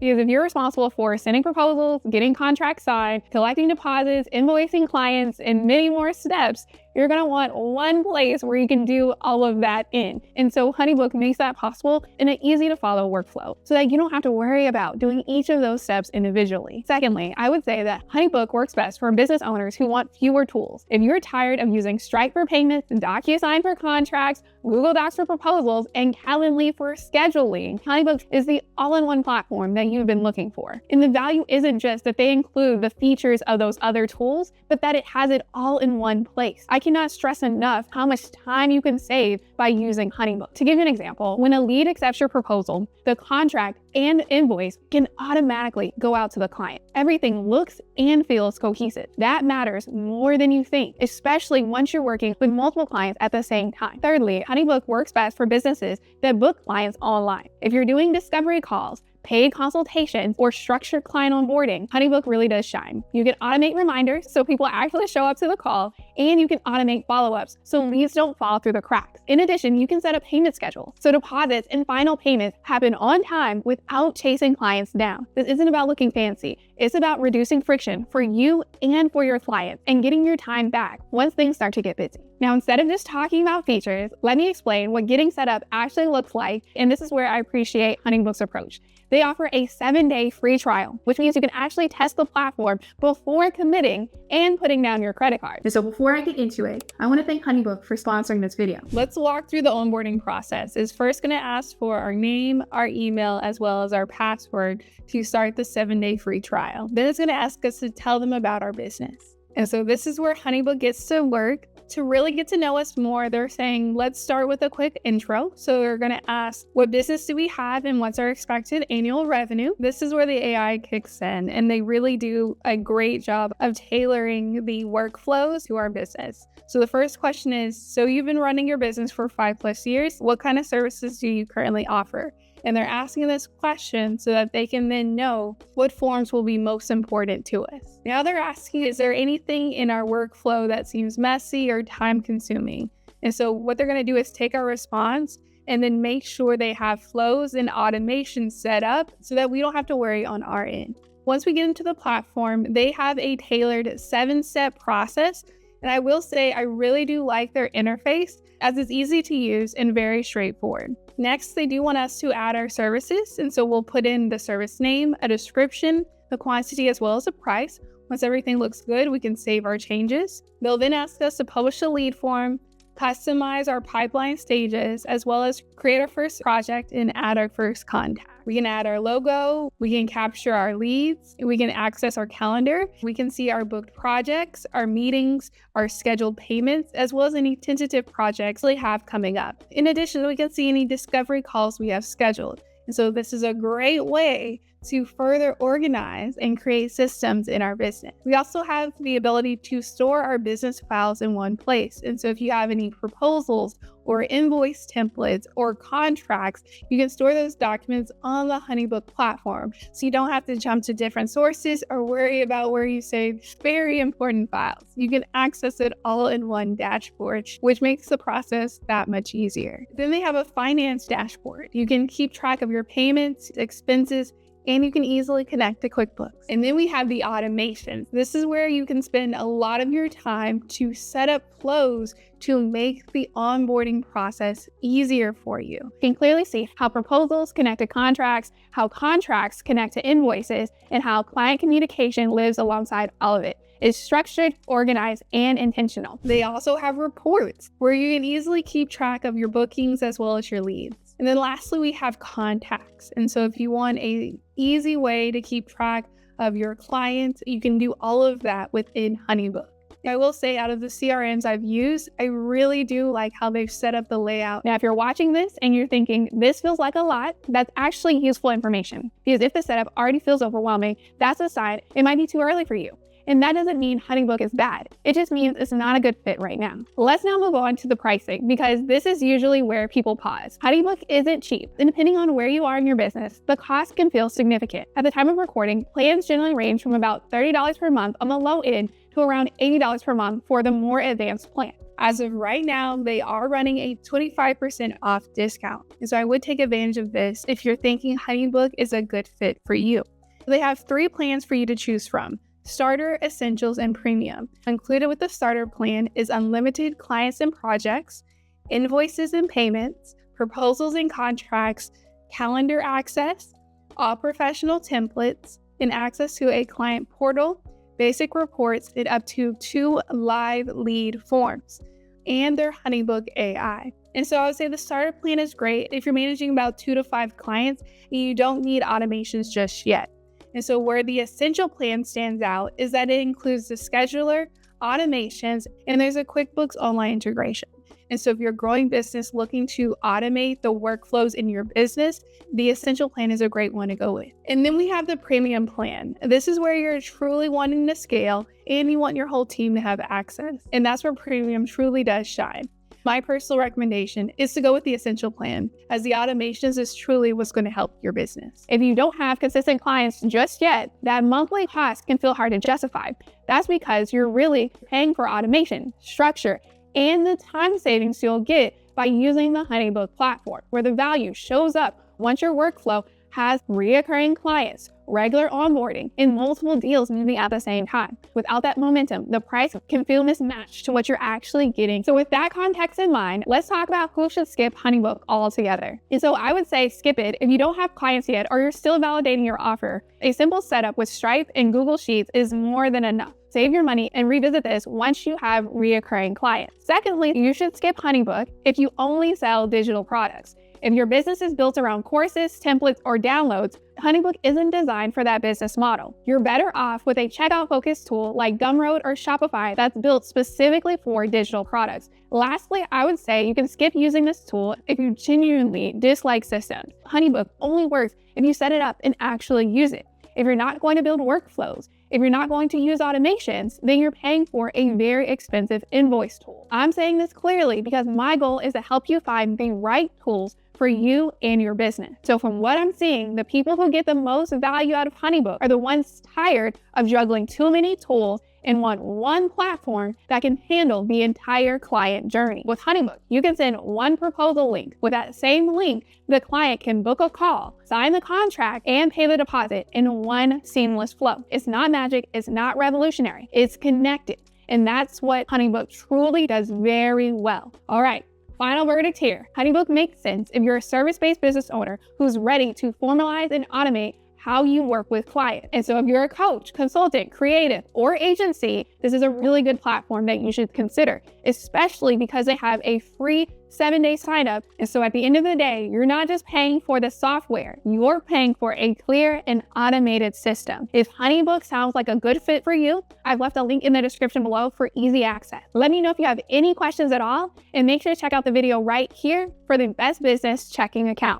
Because if you're responsible for sending proposals, getting contracts signed, collecting deposits, invoicing clients, and many more steps, you're going to want one place where you can do all of that in. And so HoneyBook makes that possible in an easy to follow workflow so that you don't have to worry about doing each of those steps individually. Secondly, I would say that HoneyBook works best for business owners who want fewer tools. If you're tired of using Stripe for payments, DocuSign for contracts, Google Docs for proposals, and Calendly for scheduling, HoneyBook is the all-in-one platform that you've been looking for. And the value isn't just that they include the features of those other tools, but that it has it all in one place. I cannot stress enough how much time you can save by using HoneyBook. To give you an example, when a lead accepts your proposal, the contract and invoice can automatically go out to the client. Everything looks and feels cohesive. That matters more than you think, especially once you're working with multiple clients at the same time. Thirdly, HoneyBook works best for businesses that book clients online. If you're doing discovery calls, paid consultations, or structured client onboarding, HoneyBook really does shine. You can automate reminders so people actually show up to the call, and you can automate follow-ups so leads don't fall through the cracks. In addition, you can set up payment schedules so deposits and final payments happen on time without chasing clients down. This isn't about looking fancy. It's about reducing friction for you and for your clients and getting your time back once things start to get busy. Now, instead of just talking about features, let me explain what getting set up actually looks like, and this is where I appreciate HoneyBook's approach. They offer a 7-day free trial, which means you can actually test the platform before committing and putting down your credit card. So before I get into it, I want to thank HoneyBook for sponsoring this video. Let's walk through the onboarding process. It's first going to ask for our name, our email, as well as our password to start the 7-day free trial. Then it's going to ask us to tell them about our business. And so this is where HoneyBook gets to work. To really get to know us more, they're saying, let's start with a quick intro. So they're going to ask, what business do we have and what's our expected annual revenue? This is where the AI kicks in, and they really do a great job of tailoring the workflows to our business. So the first question is, so you've been running your business for 5+ years. What kind of services do you currently offer? And they're asking this question so that they can then know what forms will be most important to us. Now they're asking, is there anything in our workflow that seems messy or time consuming? And so what they're going to do is take our response and then make sure they have flows and automation set up so that we don't have to worry on our end. Once we get into the platform, they have a tailored 7-step process. And I will say, I really do like their interface as it's easy to use and very straightforward. Next, they do want us to add our services. And so we'll put in the service name, a description, the quantity, as well as the price. Once everything looks good, we can save our changes. They'll then ask us to publish a lead form, customize our pipeline stages, as well as create our first project and add our first contact. We can add our logo, we can capture our leads, we can access our calendar, we can see our booked projects, our meetings, our scheduled payments, as well as any tentative projects we have coming up. In addition, we can see any discovery calls we have scheduled. And so this is a great way to further organize and create systems in our business. We also have the ability to store our business files in one place. And so if you have any proposals or invoice templates or contracts, you can store those documents on the HoneyBook platform. So you don't have to jump to different sources or worry about where you save very important files. You can access it all in one dashboard, which makes the process that much easier. Then they have a finance dashboard. You can keep track of your payments, expenses, and you can easily connect to QuickBooks. And then we have the automations. This is where you can spend a lot of your time to set up flows to make the onboarding process easier for you. You can clearly see how proposals connect to contracts, how contracts connect to invoices, and how client communication lives alongside all of it. It's structured, organized, and intentional. They also have reports where you can easily keep track of your bookings as well as your leads. And then lastly, we have contacts. And so if you want an easy way to keep track of your clients, you can do all of that within HoneyBook. I will say, out of the CRMs I've used, I really do like how they've set up the layout. Now, if you're watching this and you're thinking, this feels like a lot, that's actually useful information. Because if the setup already feels overwhelming, that's a sign it might be too early for you. And that doesn't mean HoneyBook is bad. It just means it's not a good fit right now. Let's now move on to the pricing, because this is usually where people pause. HoneyBook isn't cheap, and depending on where you are in your business, the cost can feel significant. At the time of recording, plans generally range from about $30 per month on the low end to around $80 per month for the more advanced plan. As of right now, they are running a 25% off discount. And so I would take advantage of this if you're thinking HoneyBook is a good fit for you. They have 3 plans for you to choose from: Starter, Essentials, and Premium. Included with the Starter plan is unlimited clients and projects, invoices and payments, proposals and contracts, calendar access, all professional templates, and access to a client portal, basic reports, and up to 2 live lead forms, and their HoneyBook AI. And so I would say the starter plan is great if you're managing about 2 to 5 clients and you don't need automations just yet. And so where the essential plan stands out is that it includes the scheduler, automations, and there's a QuickBooks online integration. And so if you're a growing business looking to automate the workflows in your business, the essential plan is a great one to go with. And then we have the premium plan. This is where you're truly wanting to scale and you want your whole team to have access. And that's where premium truly does shine. My personal recommendation is to go with the essential plan, as the automations is truly what's going to help your business. If you don't have consistent clients just yet, that monthly cost can feel hard to justify. That's because you're really paying for automation, structure, and the time savings you'll get by using the HoneyBook platform, where the value shows up once your workflow has reoccurring clients, regular onboarding, and multiple deals moving at the same time. Without that momentum, the price can feel mismatched to what you're actually getting. So with that context in mind, let's talk about who should skip HoneyBook altogether. And so I would say skip it if you don't have clients yet or you're still validating your offer. A simple setup with Stripe and Google Sheets is more than enough. Save your money and revisit this once you have reoccurring clients. Secondly, you should skip HoneyBook if you only sell digital products. If your business is built around courses, templates, or downloads, HoneyBook isn't designed for that business model. You're better off with a checkout-focused tool like Gumroad or Shopify that's built specifically for digital products. Lastly, I would say you can skip using this tool if you genuinely dislike systems. HoneyBook only works if you set it up and actually use it. If you're not going to build workflows, if you're not going to use automations, then you're paying for a very expensive invoice tool. I'm saying this clearly because my goal is to help you find the right tools for you and your business. So from what I'm seeing, the people who get the most value out of HoneyBook are the ones tired of juggling too many tools and want one platform that can handle the entire client journey. With HoneyBook, you can send one proposal link. With that same link, the client can book a call, sign the contract, and pay the deposit in one seamless flow. It's not magic, it's not revolutionary, it's connected. And that's what HoneyBook truly does very well. All right. Final verdict here. HoneyBook makes sense if you're a service-based business owner who's ready to formalize and automate how you work with clients. And so if you're a coach, consultant, creative, or agency, this is a really good platform that you should consider, especially because they have a free 7-day sign up. And so at the end of the day, you're not just paying for the software, you're paying for a clear and automated system. If HoneyBook sounds like a good fit for you, I've left a link in the description below for easy access. Let me know if you have any questions at all, and make sure to check out the video right here for the best business checking account.